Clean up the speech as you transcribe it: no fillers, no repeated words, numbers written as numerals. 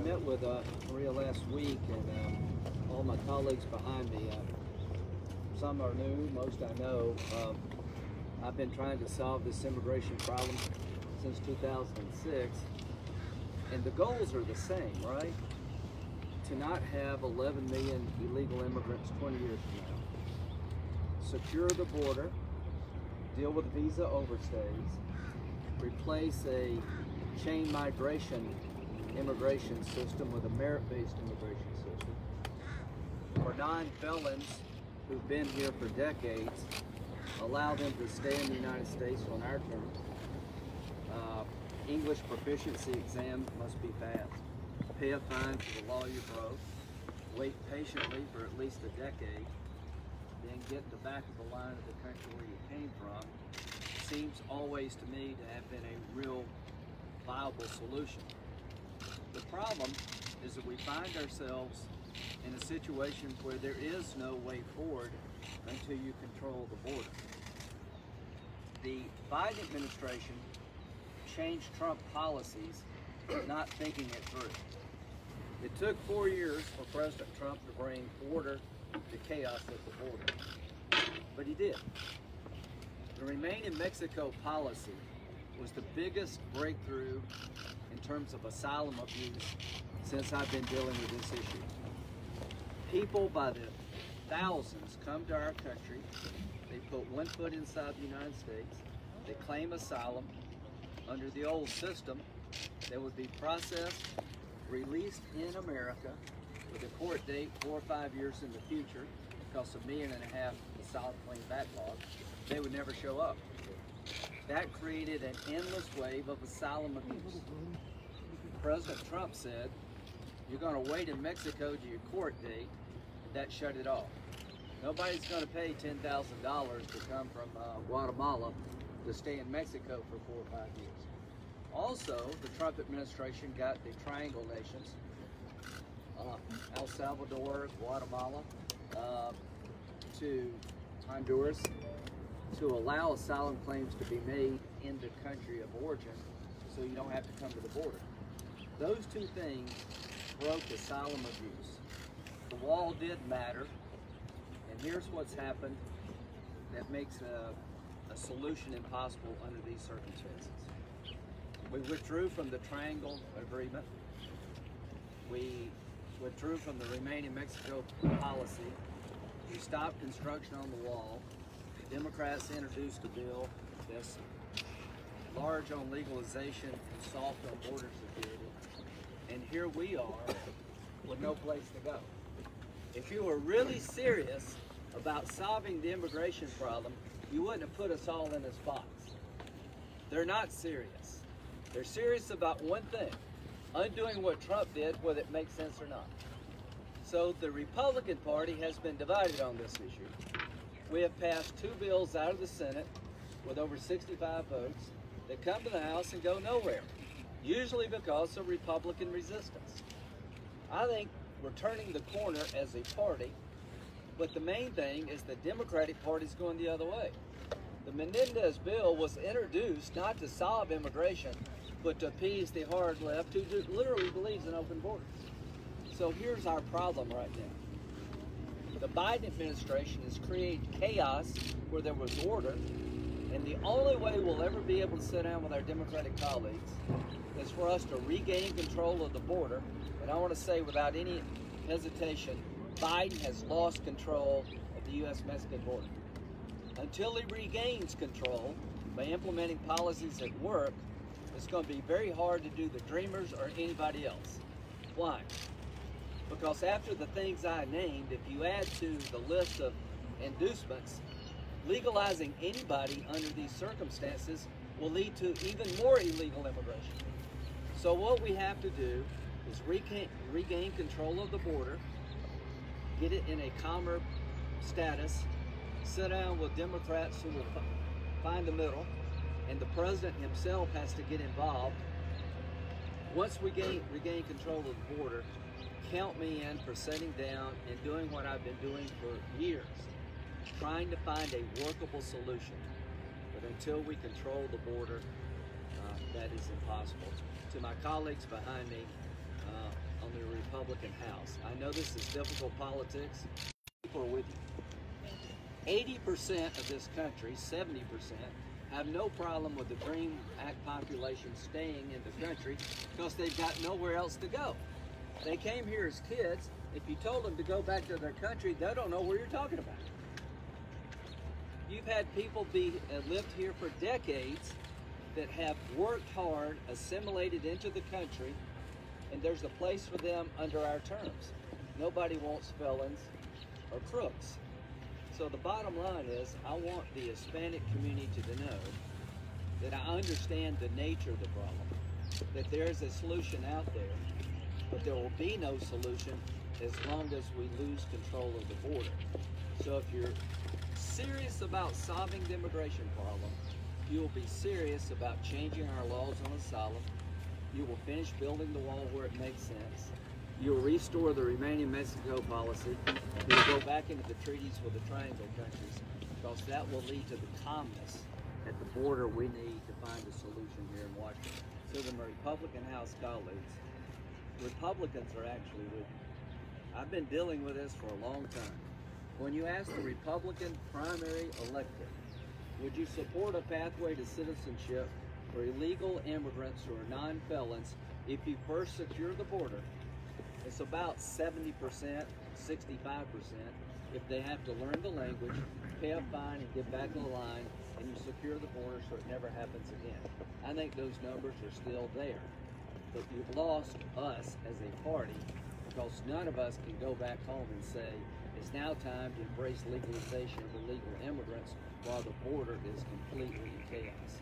met with Maria last week, and all my colleagues behind me. Some are new, most I know. I've been trying to solve this immigration problem since 2006, and the goals are the same, right? To not have 11 million illegal immigrants 20 years from now, secure the border, deal with visa overstays, replace a chain migration immigration system with a merit-based immigration system. For non-felons who've been here for decades, allow them to stay in the United States on our terms. English proficiency exam must be passed. Pay a fine for the law you broke. Wait patiently for at least a decade. Then get the back of the line of the country where you came from. Seems always to me to have been a real viable solution. The problem is that we find ourselves in a situation where there is no way forward until you control the border. The Biden administration changed Trump policies, not thinking it through. It took 4 years for President Trump to bring order to chaos at the border, but he did. The Remain in Mexico policy was the biggest breakthrough in terms of asylum abuse since I've been dealing with this issue. People by the thousands come to our country, they put one foot inside the United States, they claim asylum. Under the old system, they would be processed, released in America with a court date 4 or 5 years in the future because of $1.5 million asylum claim backlog. They would never show up. That created an endless wave of asylum abuse. President Trump said, you're going to wait in Mexico to your court date. That shut it off. Nobody's going to pay $10,000 to come from Guatemala to stay in Mexico for 4 or 5 years. Also, the Trump administration got the Triangle Nations, El Salvador, Guatemala, to Honduras, to allow asylum claims to be made in the country of origin so you don't have to come to the border. Those two things broke asylum abuse. The wall did matter, and here's what's happened that makes a solution impossible under these circumstances. We withdrew from the Triangle Agreement. We withdrew from the Remain in Mexico policy. We stopped construction on the wall. The Democrats introduced a bill that's large on legalization and soft on border security. And here we are with no place to go. If you were really serious about solving the immigration problem, you wouldn't have put us all in this box. They're not serious. They're serious about one thing, undoing what Trump did, whether it makes sense or not. So the Republican Party has been divided on this issue. We have passed 2 bills out of the Senate with over 65 votes that come to the House and go nowhere, usually because of Republican resistance. I think we're turning the corner as a party, but the main thing is the Democratic Party is going the other way. The Menendez bill was introduced not to solve immigration, but to appease the hard left who literally believes in open borders. So here's our problem right now. The Biden administration has created chaos where there was order, and the only way we'll ever be able to sit down with our Democratic colleagues is for us to regain control of the border. And I want to say without any hesitation, Biden has lost control of the U.S.-Mexican border. Until he regains control by implementing policies that work, it's going to be very hard to do the Dreamers or anybody else. Why? Because after the things I named, if you add to the list of inducements, legalizing anybody under these circumstances will lead to even more illegal immigration. So what we have to do is regain control of the border, get it in a calmer status, sit down with Democrats who will find the middle, and the president himself has to get involved. Once we regain control of the border, count me in for sitting down and doing what I've been doing for years, trying to find a workable solution. But until we control the border, that is impossible. To my colleagues behind me, Republican House. I know this is difficult politics. People are with you. 80% of this country, 70%, have no problem with the DREAM Act population staying in the country because they've got nowhere else to go. They came here as kids. If you told them to go back to their country, they don't know where you're talking about. You've had people lived here for decades that have worked hard, assimilated into the country, and there's a place for them under our terms. Nobody wants felons or crooks. So the bottom line is, I want the Hispanic community to know that I understand the nature of the problem, that there is a solution out there, but there will be no solution as long as we lose control of the border. So if you're serious about solving the immigration problem, you will be serious about changing our laws on asylum. You will finish building the wall where it makes sense. You'll restore the remaining Mexico policy. You'll go back into the treaties with the Triangle countries, because that will lead to the calmness at the border we need to find a solution here in Washington. So to my Republican House colleagues, Republicans are actually with you. I've been dealing with this for a long time. When you ask the Republican primary electorate, would you support a pathway to citizenship for illegal immigrants who are non-felons if you first secure the border? It's about 70%, 65% if they have to learn the language, pay a fine, and get back in the line, and you secure the border so it never happens again. I think those numbers are still there. But you've lost us as a party because none of us can go back home and say, it's now time to embrace legalization of illegal immigrants while the border is completely in chaos.